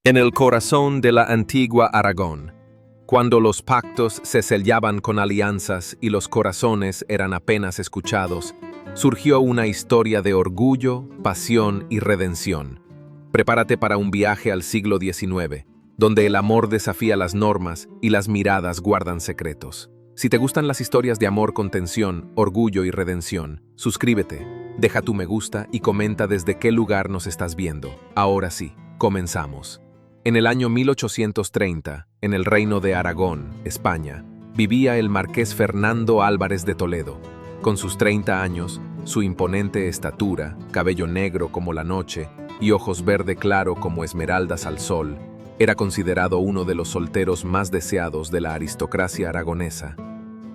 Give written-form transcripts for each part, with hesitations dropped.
En el corazón de la antigua Aragón, cuando los pactos se sellaban con alianzas y los corazones eran apenas escuchados, surgió una historia de orgullo, pasión y redención. Prepárate para un viaje al siglo XIX, donde el amor desafía las normas y las miradas guardan secretos. Si te gustan las historias de amor con tensión, orgullo y redención, suscríbete, deja tu me gusta y comenta desde qué lugar nos estás viendo. Ahora sí, comenzamos. En el año 1830, en el reino de Aragón, España, vivía el marqués Fernando Álvarez de Toledo. Con sus 30 años, su imponente estatura, cabello negro como la noche y ojos verde claro como esmeraldas al sol, era considerado uno de los solteros más deseados de la aristocracia aragonesa.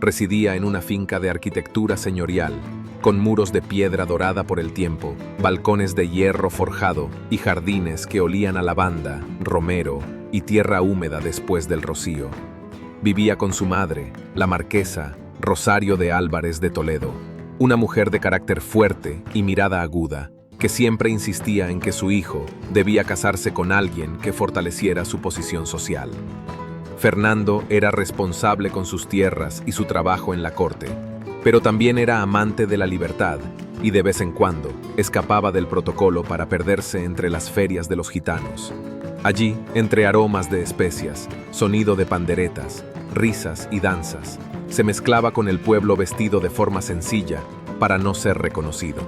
Residía en una finca de arquitectura señorial, con muros de piedra dorada por el tiempo, balcones de hierro forjado y jardines que olían a lavanda, romero y tierra húmeda después del rocío. Vivía con su madre, la marquesa Rosario de Álvarez de Toledo, una mujer de carácter fuerte y mirada aguda, que siempre insistía en que su hijo debía casarse con alguien que fortaleciera su posición social. Fernando era responsable con sus tierras y su trabajo en la corte, pero también era amante de la libertad y de vez en cuando escapaba del protocolo para perderse entre las ferias de los gitanos. Allí, entre aromas de especias, sonido de panderetas, risas y danzas, se mezclaba con el pueblo vestido de forma sencilla para no ser reconocido.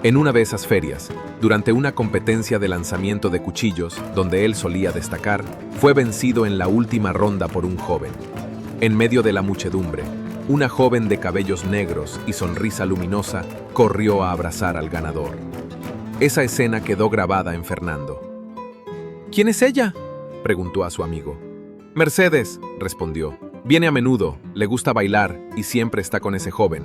En una de esas ferias, durante una competencia de lanzamiento de cuchillos, donde él solía destacar, fue vencido en la última ronda por un joven. En medio de la muchedumbre, una joven de cabellos negros y sonrisa luminosa corrió a abrazar al ganador. Esa escena quedó grabada en Fernando. ¿Quién es ella?, preguntó a su amigo. Mercedes, respondió. Viene a menudo, le gusta bailar y siempre está con ese joven.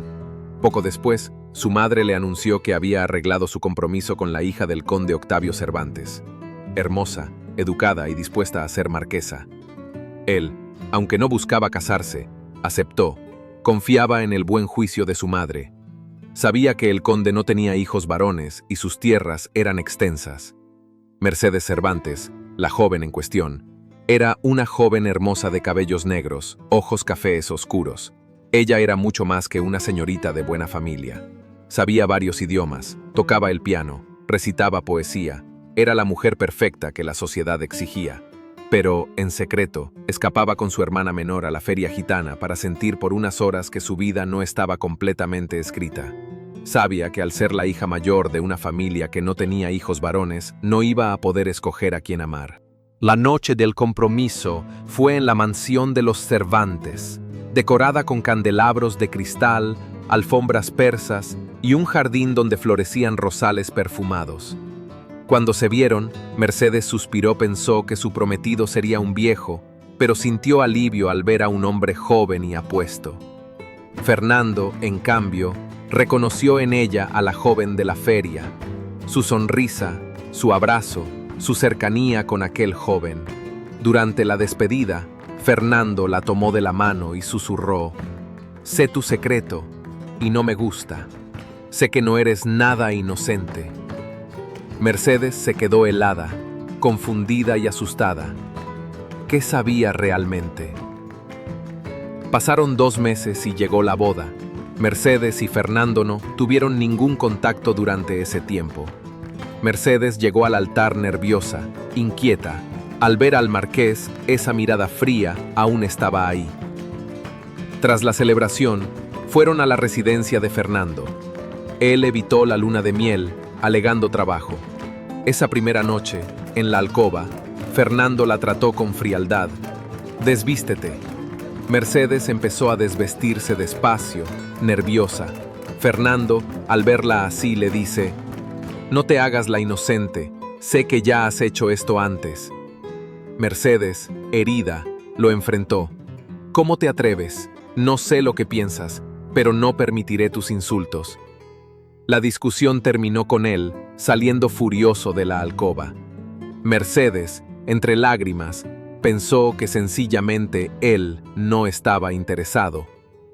Poco después, su madre le anunció que había arreglado su compromiso con la hija del conde Octavio Cervantes. Hermosa, educada y dispuesta a ser marquesa. Él, aunque no buscaba casarse, aceptó. Confiaba en el buen juicio de su madre. Sabía que el conde no tenía hijos varones y sus tierras eran extensas. Mercedes Cervantes, la joven en cuestión, era una joven hermosa de cabellos negros, ojos cafés oscuros. Ella era mucho más que una señorita de buena familia. Sabía varios idiomas, tocaba el piano, recitaba poesía, era la mujer perfecta que la sociedad exigía. Pero, en secreto, escapaba con su hermana menor a la feria gitana para sentir por unas horas que su vida no estaba completamente escrita. Sabía que al ser la hija mayor de una familia que no tenía hijos varones, no iba a poder escoger a quién amar. La noche del compromiso fue en la mansión de los Cervantes, decorada con candelabros de cristal, alfombras persas y un jardín donde florecían rosales perfumados. Cuando se vieron, Mercedes suspiró, pensó que su prometido sería un viejo, pero sintió alivio al ver a un hombre joven y apuesto. Fernando, en cambio, reconoció en ella a la joven de la feria, su sonrisa, su abrazo, su cercanía con aquel joven. Durante la despedida, Fernando la tomó de la mano y susurró: «Sé tu secreto, y no me gusta. Sé que no eres nada inocente». Mercedes se quedó helada, confundida y asustada. ¿Qué sabía realmente? Pasaron 2 meses y llegó la boda. Mercedes y Fernando no tuvieron ningún contacto durante ese tiempo. Mercedes llegó al altar nerviosa, inquieta. Al ver al marqués, esa mirada fría aún estaba ahí. Tras la celebración, fueron a la residencia de Fernando. Él evitó la luna de miel, alegando trabajo. Esa primera noche, en la alcoba, Fernando la trató con frialdad. «Desvístete». Mercedes empezó a desvestirse despacio, nerviosa. Fernando, al verla así, le dice: «No te hagas la inocente, sé que ya has hecho esto antes». Mercedes, herida, lo enfrentó. «¿Cómo te atreves? No sé lo que piensas, pero no permitiré tus insultos». La discusión terminó con él, saliendo furioso de la alcoba. Mercedes, entre lágrimas, pensó que sencillamente él no estaba interesado.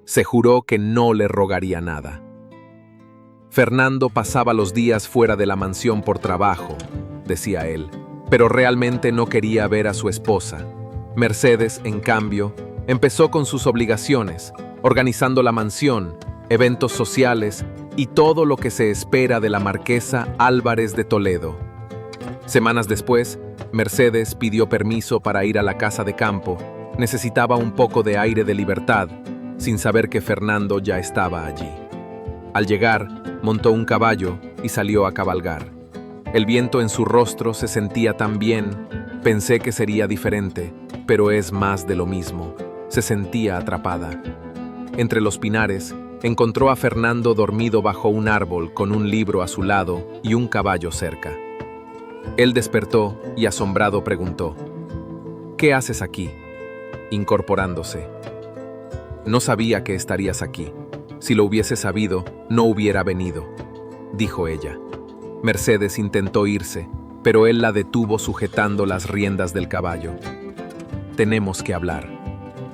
Se juró que no le rogaría nada. Fernando pasaba los días fuera de la mansión por trabajo, decía él. pero realmente no quería ver a su esposa. Mercedes, en cambio, empezó con sus obligaciones, organizando la mansión, eventos sociales y todo lo que se espera de la marquesa Álvarez de Toledo. Semanas después, Mercedes pidió permiso para ir a la casa de campo. Necesitaba un poco de aire de libertad, sin saber que Fernando ya estaba allí. Al llegar, montó un caballo y salió a cabalgar. El viento en su rostro se sentía tan bien. Pensé que sería diferente, pero es más de lo mismo. Se sentía atrapada. Entre los pinares, encontró a Fernando dormido bajo un árbol con un libro a su lado y un caballo cerca. Él despertó y asombrado preguntó: «¿Qué haces aquí?», incorporándose. «No sabía que estarías aquí. Si lo hubiese sabido, no hubiera venido», dijo ella. Mercedes intentó irse, pero él la detuvo sujetando las riendas del caballo. «Tenemos que hablar».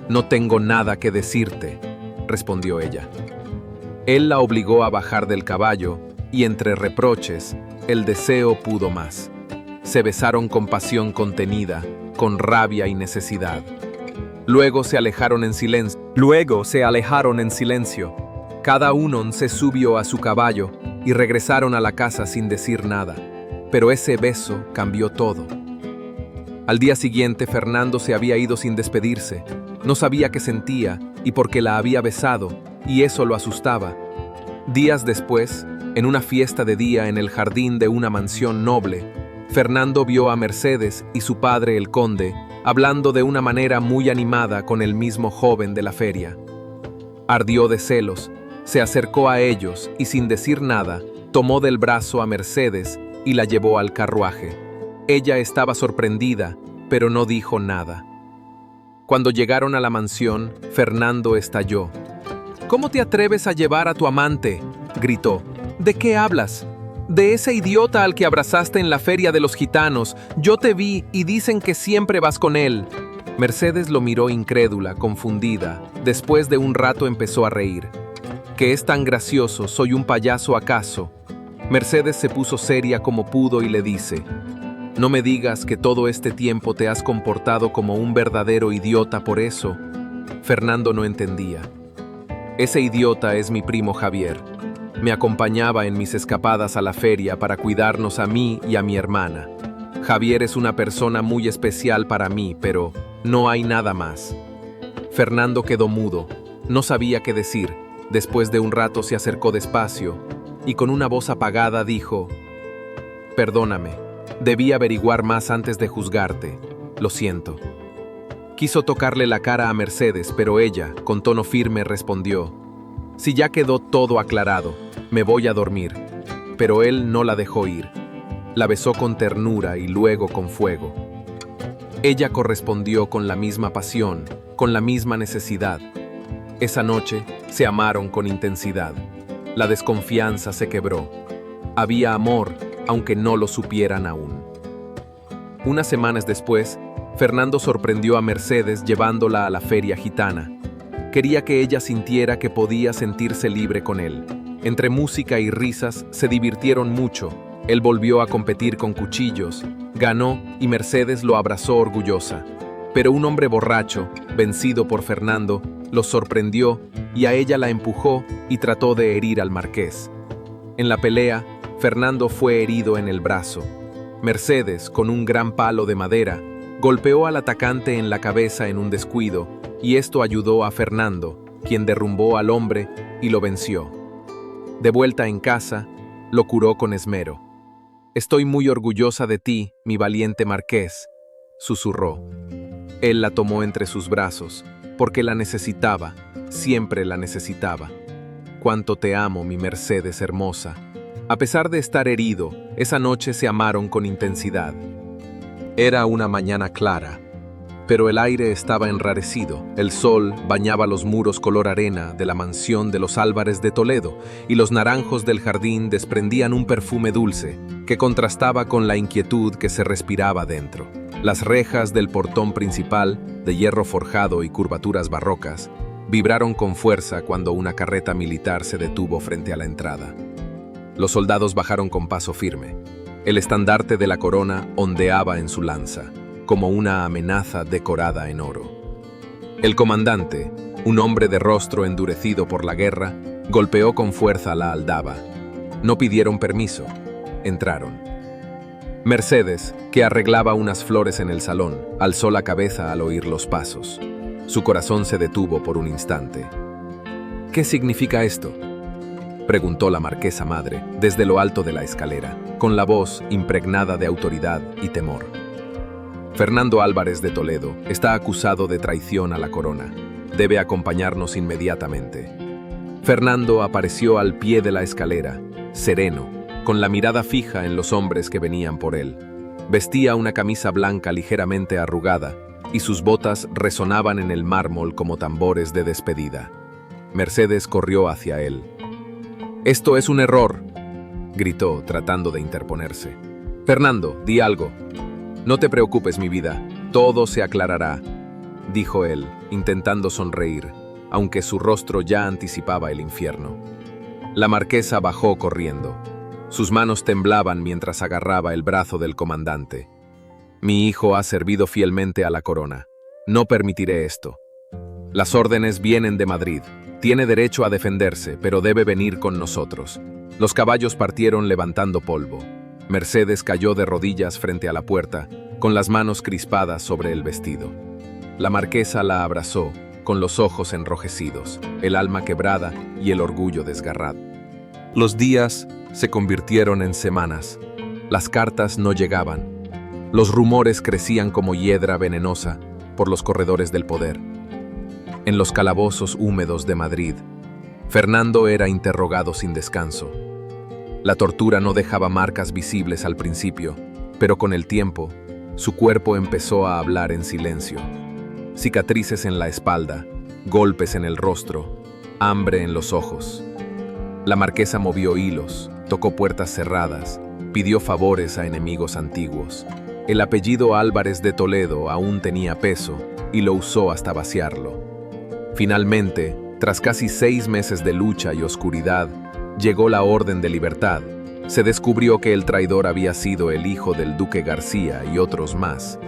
«No tengo nada que decirte», respondió ella. Él la obligó a bajar del caballo y entre reproches, el deseo pudo más. Se besaron con pasión contenida, con rabia y necesidad. Luego se alejaron en silencio. Cada uno se subió a su caballo y regresaron a la casa sin decir nada. Pero ese beso cambió todo. Al día siguiente, Fernando se había ido sin despedirse. No sabía qué sentía y por qué la había besado, y eso lo asustaba. Días después, en una fiesta de día en el jardín de una mansión noble, Fernando vio a Mercedes y su padre, el conde, hablando de una manera muy animada con el mismo joven de la feria. Ardió de celos, se acercó a ellos y sin decir nada, tomó del brazo a Mercedes y la llevó al carruaje. Ella estaba sorprendida, pero no dijo nada. Cuando llegaron a la mansión, Fernando estalló. «¿Cómo te atreves a llevar a tu amante?», gritó. «¿De qué hablas? De ese idiota al que abrazaste en la feria de los gitanos. Yo te vi y dicen que siempre vas con él». Mercedes lo miró incrédula, confundida. Después de un rato empezó a reír. «¿Qué es tan gracioso? ¿Soy un payaso acaso?». Mercedes se puso seria como pudo y le dice: «No me digas que todo este tiempo te has comportado como un verdadero idiota por eso». Fernando no entendía. «Ese idiota es mi primo Javier. Me acompañaba en mis escapadas a la feria para cuidarnos a mí y a mi hermana. Javier es una persona muy especial para mí, pero no hay nada más». Fernando quedó mudo. No sabía qué decir. Después de un rato se acercó despacio y con una voz apagada dijo: «Perdóname. Debí averiguar más antes de juzgarte. Lo siento». Quiso tocarle la cara a Mercedes, pero ella, con tono firme, respondió: «Si ya quedó todo aclarado, me voy a dormir». Pero él no la dejó ir. La besó con ternura y luego con fuego. Ella correspondió con la misma pasión, con la misma necesidad. Esa noche se amaron con intensidad. La desconfianza se quebró. Había amor, aunque no lo supieran aún. Unas semanas después, Fernando sorprendió a Mercedes llevándola a la feria gitana. Quería que ella sintiera que podía sentirse libre con él. Entre música y risas se divirtieron mucho. Él volvió a competir con cuchillos, ganó y Mercedes lo abrazó orgullosa. Pero un hombre borracho, vencido por Fernando, los sorprendió y a ella la empujó y trató de herir al marqués. En la pelea, Fernando fue herido en el brazo. Mercedes, con un gran palo de madera, golpeó al atacante en la cabeza en un descuido, y esto ayudó a Fernando, quien derrumbó al hombre y lo venció. De vuelta en casa, lo curó con esmero. «Estoy muy orgullosa de ti, mi valiente marqués», susurró. Él la tomó entre sus brazos, porque la necesitaba, siempre la necesitaba. «Cuánto te amo, mi Mercedes hermosa». A pesar de estar herido, esa noche se amaron con intensidad. Era una mañana clara, pero el aire estaba enrarecido. El sol bañaba los muros color arena de la mansión de los Álvarez de Toledo y los naranjos del jardín desprendían un perfume dulce que contrastaba con la inquietud que se respiraba dentro. Las rejas del portón principal, de hierro forjado y curvaturas barrocas, vibraron con fuerza cuando una carreta militar se detuvo frente a la entrada. Los soldados bajaron con paso firme. El estandarte de la corona ondeaba en su lanza, como una amenaza decorada en oro. El comandante, un hombre de rostro endurecido por la guerra, golpeó con fuerza la aldaba. No pidieron permiso. Entraron. Mercedes, que arreglaba unas flores en el salón, alzó la cabeza al oír los pasos. Su corazón se detuvo por un instante. ¿Qué significa esto?, preguntó la marquesa madre desde lo alto de la escalera, con la voz impregnada de autoridad y temor. Fernando Álvarez de Toledo está acusado de traición a la corona. Debe acompañarnos inmediatamente. Fernando apareció al pie de la escalera, sereno, con la mirada fija en los hombres que venían por él. Vestía una camisa blanca ligeramente arrugada y sus botas resonaban en el mármol como tambores de despedida. Mercedes corrió hacia él. «Esto es un error», gritó, tratando de interponerse. «Fernando, di algo». «No te preocupes, mi vida, todo se aclarará», dijo él, intentando sonreír, aunque su rostro ya anticipaba el infierno. La marquesa bajó corriendo. Sus manos temblaban mientras agarraba el brazo del comandante. «Mi hijo ha servido fielmente a la corona. No permitiré esto. Las órdenes vienen de Madrid. Tiene derecho a defenderse, pero debe venir con nosotros». Los caballos partieron levantando polvo. Mercedes cayó de rodillas frente a la puerta, con las manos crispadas sobre el vestido. La marquesa la abrazó, con los ojos enrojecidos, el alma quebrada y el orgullo desgarrado. Los días se convirtieron en semanas. Las cartas no llegaban. Los rumores crecían como hiedra venenosa por los corredores del poder. En los calabozos húmedos de Madrid, Fernando era interrogado sin descanso. La tortura no dejaba marcas visibles al principio, pero con el tiempo, su cuerpo empezó a hablar en silencio. Cicatrices en la espalda, golpes en el rostro, hambre en los ojos. La marquesa movió hilos, tocó puertas cerradas, pidió favores a enemigos antiguos. El apellido Álvarez de Toledo aún tenía peso y lo usó hasta vaciarlo. Finalmente, tras casi 6 meses de lucha y oscuridad, llegó la orden de libertad. Se descubrió que el traidor había sido el hijo del duque García y otros más.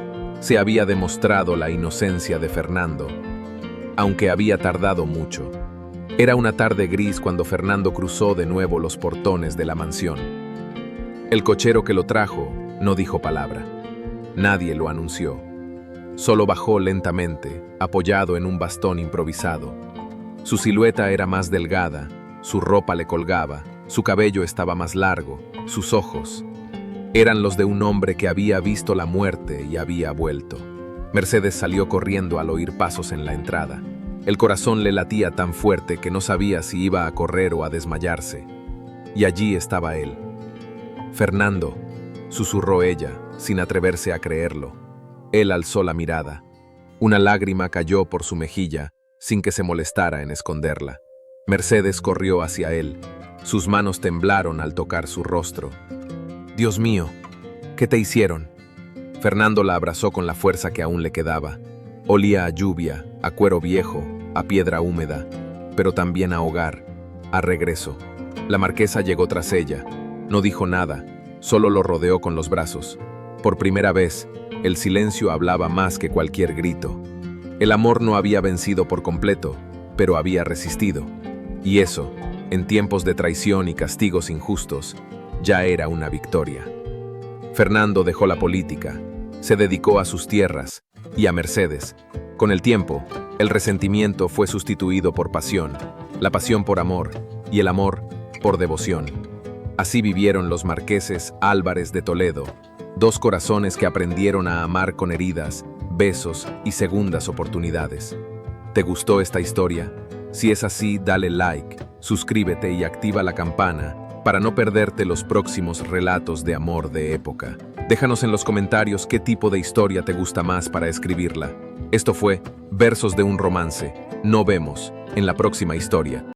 Se había demostrado la inocencia de Fernando, aunque había tardado mucho. Era una tarde gris cuando Fernando cruzó de nuevo los portones de la mansión. El cochero que lo trajo no dijo palabra. Nadie lo anunció. Solo bajó lentamente, apoyado en un bastón improvisado. Su silueta era más delgada, su ropa le colgaba, su cabello estaba más largo, sus ojos eran los de un hombre que había visto la muerte y había vuelto. Mercedes salió corriendo al oír pasos en la entrada. El corazón le latía tan fuerte que no sabía si iba a correr o a desmayarse. Y allí estaba él. «Fernando», susurró ella, sin atreverse a creerlo. Él alzó la mirada. Una lágrima cayó por su mejilla, sin que se molestara en esconderla. Mercedes corrió hacia él. Sus manos temblaron al tocar su rostro. «Dios mío, ¿qué te hicieron?». Fernando la abrazó con la fuerza que aún le quedaba. Olía a lluvia, a cuero viejo, a piedra húmeda, pero también a hogar, a regreso. La marquesa llegó tras ella. No dijo nada, solo lo rodeó con los brazos. Por primera vez, el silencio hablaba más que cualquier grito. El amor no había vencido por completo, pero había resistido. Y eso, en tiempos de traición y castigos injustos, ya era una victoria. Fernando dejó la política, se dedicó a sus tierras y a Mercedes. Con el tiempo, el resentimiento fue sustituido por pasión, la pasión por amor y el amor por devoción. Así vivieron los marqueses Álvarez de Toledo, 2 corazones que aprendieron a amar con heridas, besos y segundas oportunidades. ¿Te gustó esta historia? Si es así, dale like, suscríbete y activa la campana para no perderte los próximos relatos de amor de época. Déjanos en los comentarios qué tipo de historia te gusta más para escribirla. Esto fue Versos de un romance. Nos vemos en la próxima historia.